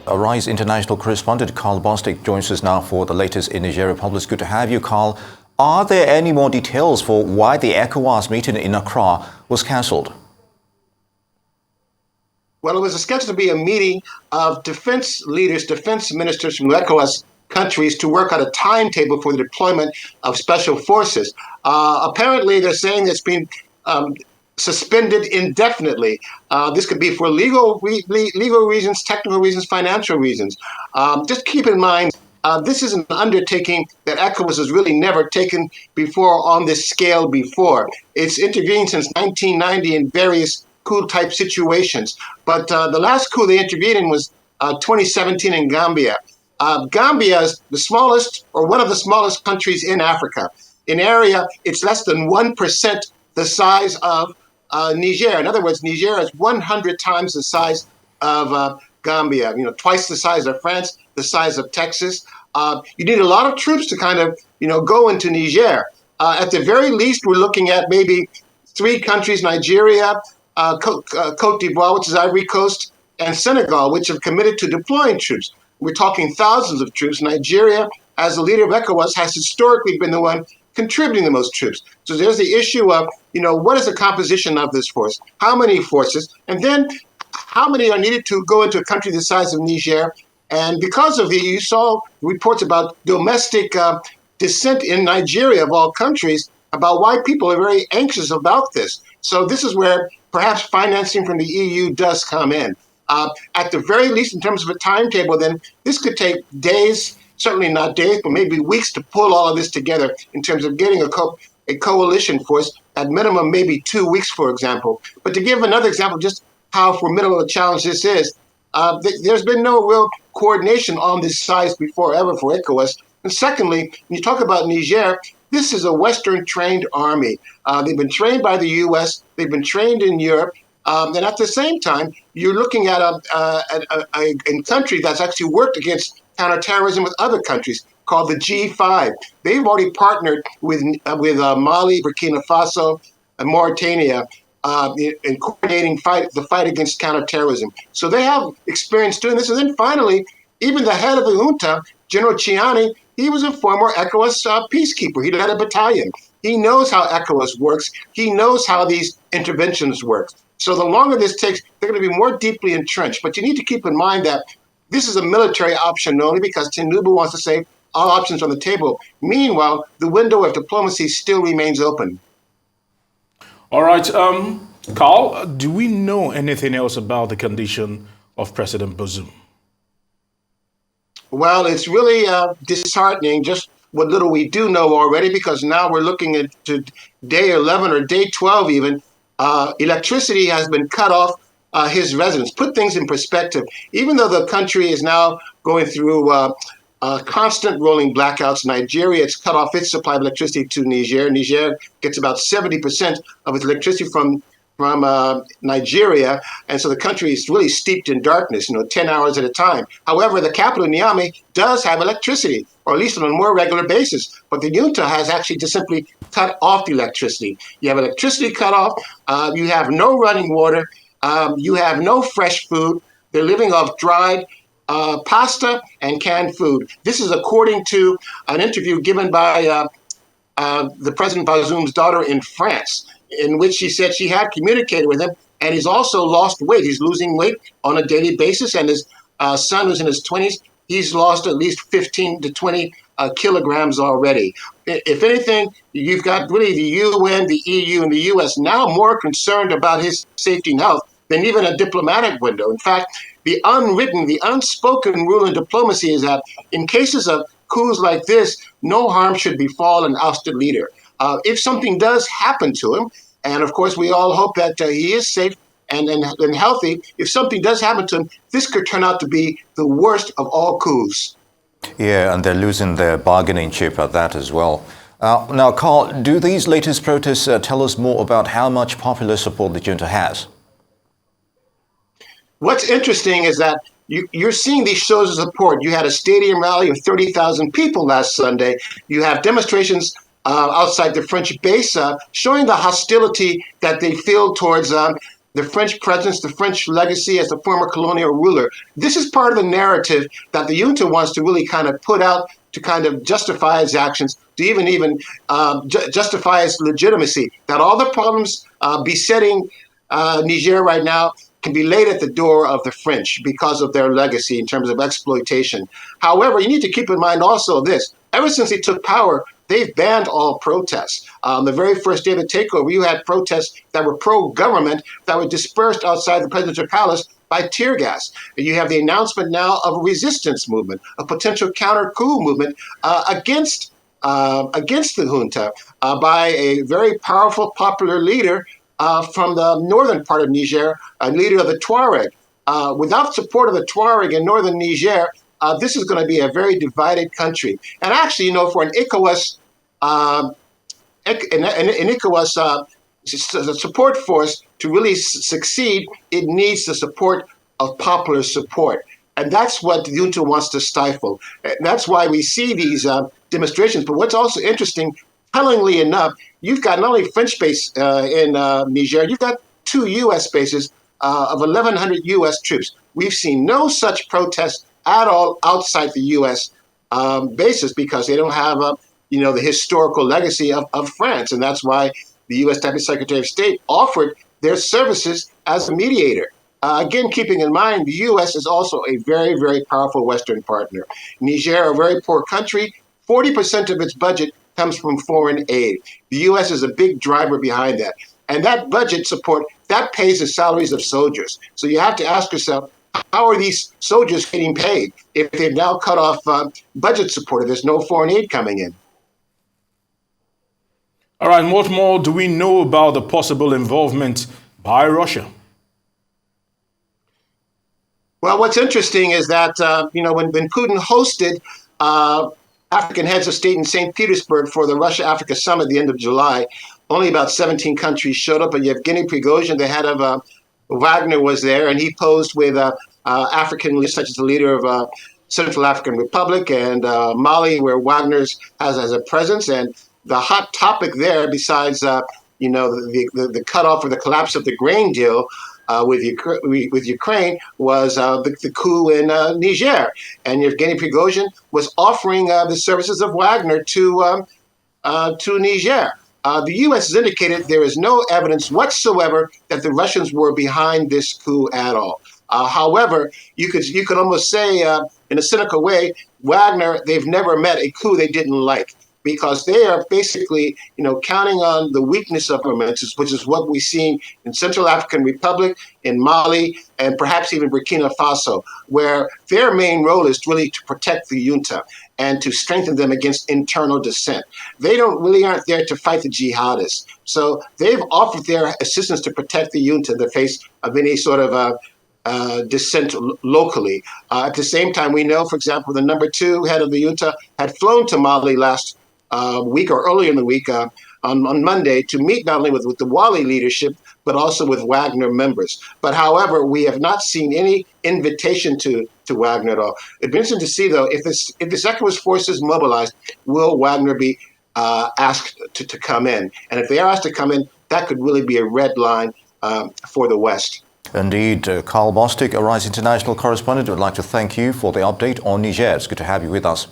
Arise international correspondent Karl Bostic joins us now for the latest in Niger Republic. It's good to have you, Karl. Are there any more details for why the ECOWAS meeting in Accra was cancelled? Well, it was scheduled to be a meeting of defense leaders, defense ministers from ECOWAS countries to work out a timetable for the deployment of special forces. Apparently, they're saying it's been suspended indefinitely. This could be for legal reasons, technical reasons, financial reasons. Just keep in mind, this is an undertaking that ECOWAS has really never taken before on this scale before. It's intervened since 1990 in various coup-type situations. But the last coup they intervened in was 2017 in Gambia. Gambia is the smallest, or one of the smallest countries in Africa. In area, it's less than 1% the size of Niger. In other words, Niger is 100 times the size of Gambia, twice the size of France, the size of Texas. You need a lot of troops to kind of, go into Niger. At the very least, we're looking at maybe 3 countries, Nigeria, Cote d'Ivoire, which is Ivory Coast, and Senegal, which have committed to deploying troops. We're talking thousands of troops. Nigeria, as the leader of ECOWAS, has historically been the one contributing the most troops. So there's the issue of, what is the composition of this force? How many forces? And then how many are needed to go into a country the size of Niger? And because of you saw reports about domestic dissent in Nigeria, of all countries, about why people are very anxious about this. So this is where perhaps financing from the EU does come in. At the very least, in terms of a timetable, then this could take days, certainly not days, but maybe weeks to pull all of this together in terms of getting a coalition force, at minimum maybe 2 weeks, for example. But to give another example, just how formidable a challenge this is, there's been no real coordination on this size before ever for ECOWAS. And secondly, when you talk about Niger, this is a Western-trained army. They've been trained by the U.S., they've been trained in Europe, and at the same time, you're looking at a country that's actually worked against counterterrorism with other countries, called the G5. They've already partnered with Mali, Burkina Faso, and Mauritania in coordinating the fight against counterterrorism. So they have experience doing this. And then finally, even the head of the junta, General Chiani, he was a former ECOWAS peacekeeper. He led a battalion. He knows how ECOWAS works. He knows how these interventions work. So the longer this takes, they're going to be more deeply entrenched. But you need to keep in mind that this is a military option only, because Tinubu wants to say all options on the table. Meanwhile, the window of diplomacy still remains open. All right. Karl, do we know anything else about the condition of President Bazoum? Well, it's really disheartening, just what little we do know already, because now we're looking at day 11 or day 12 even. Electricity has been cut off his residence. Put things in perspective. Even though the country is now going through constant rolling blackouts, Nigeria, it's cut off its supply of electricity to Niger. Niger gets about 70% of its electricity from Nigeria, and so the country is really steeped in darkness, 10 hours at a time. However, the capital, Niamey, does have electricity, or at least on a more regular basis. But the junta has actually just simply cut off the electricity. You have electricity cut off, you have no running water, you have no fresh food. They're living off dried pasta and canned food. This is according to an interview given by the President Bazoum's daughter in France, in which she said she had communicated with him, and he's also lost weight. He's losing weight on a daily basis, and his son, who's in his 20s, he's lost at least 15 to 20 kilograms already. If anything, you've got really the UN, the EU, and the US now more concerned about his safety and health than even a diplomatic window. In fact, the unwritten, the unspoken rule in diplomacy is that in cases of coups like this, no harm should befall an ousted leader. If something does happen to him, and of course we all hope that he is safe and healthy, if something does happen to him, this could turn out to be the worst of all coups. Yeah, and they're losing their bargaining chip at that as well. Now, Karl, do these latest protests tell us more about how much popular support the junta has? What's interesting is that you're seeing these shows of support. You had a stadium rally of 30,000 people last Sunday. You have demonstrations outside the French base showing the hostility that they feel towards the French presence, the French legacy as a former colonial ruler. This is part of the narrative that the junta wants to really kind of put out to kind of justify its actions, to even justify its legitimacy. That all the problems besetting Niger right now can be laid at the door of the French because of their legacy in terms of exploitation. However, you need to keep in mind also this. Ever since they took power, they've banned all protests. The very first day of the takeover, you had protests that were pro-government that were dispersed outside the presidential palace by tear gas. You have the announcement now of a resistance movement, a potential counter-coup movement against the junta by a very powerful, popular leader from the northern part of Niger, a leader of the Tuareg. Without support of the Tuareg in northern Niger, this is going to be a very divided country. And actually, for an ECOWAS, support force to really succeed, it needs the support of popular support. And that's what the junta wants to stifle. And that's why we see these demonstrations. But what's also interesting, tellingly enough, you've got not only French base in Niger, you've got 2 U.S. bases of 1,100 U.S. troops. We've seen no such protests at all outside the U.S. Bases because they don't have, the historical legacy of France. And that's why the U.S. Deputy Secretary of State offered their services as a mediator. Again, keeping in mind, the U.S. is also a very, very powerful Western partner. Niger, a very poor country, 40% of its budget comes from foreign aid. The U.S. is a big driver behind that. And that budget support, that pays the salaries of soldiers. So you have to ask yourself, how are these soldiers getting paid if they've now cut off budget support, if there's no foreign aid coming in? All right, and what more do we know about the possible involvement by Russia? Well, what's interesting is that, when Putin hosted African heads of state in St. Petersburg for the Russia-Africa summit at the end of July, only about 17 countries showed up, and Yevgeny Prigozhin, the head of Wagner, was there, and he posed with African leaders, such as the leader of Central African Republic and Mali, where Wagner has a presence. And the hot topic there, besides the cutoff or the collapse of the grain deal with Ukraine, was the coup in Niger. And Yevgeny Prigozhin was offering the services of Wagner to Niger. The U.S. has indicated there is no evidence whatsoever that the Russians were behind this coup at all. However, you could almost say, in a cynical way, Wagner, they've never met a coup they didn't like, because they are basically, counting on the weakness of governments, which is what we've seen in Central African Republic, in Mali, and perhaps even Burkina Faso, where their main role is really to protect the junta and to strengthen them against internal dissent. They aren't there to fight the jihadists. So they've offered their assistance to protect the junta in the face of any sort of dissent locally. At the same time, we know, for example, the number 2 head of the junta had flown to Mali last week or earlier in the week on Monday to meet not only with the Wali leadership, but also with Wagner members. But however, we have not seen any invitation to Wagner at all. It'd be interesting to see, though, if the ECOWAS force is mobilized, will Wagner be asked to come in? And if they are asked to come in, that could really be a red line for the West. Indeed. Karl Bostic, Arise International correspondent, would like to thank you for the update on Niger. It's good to have you with us.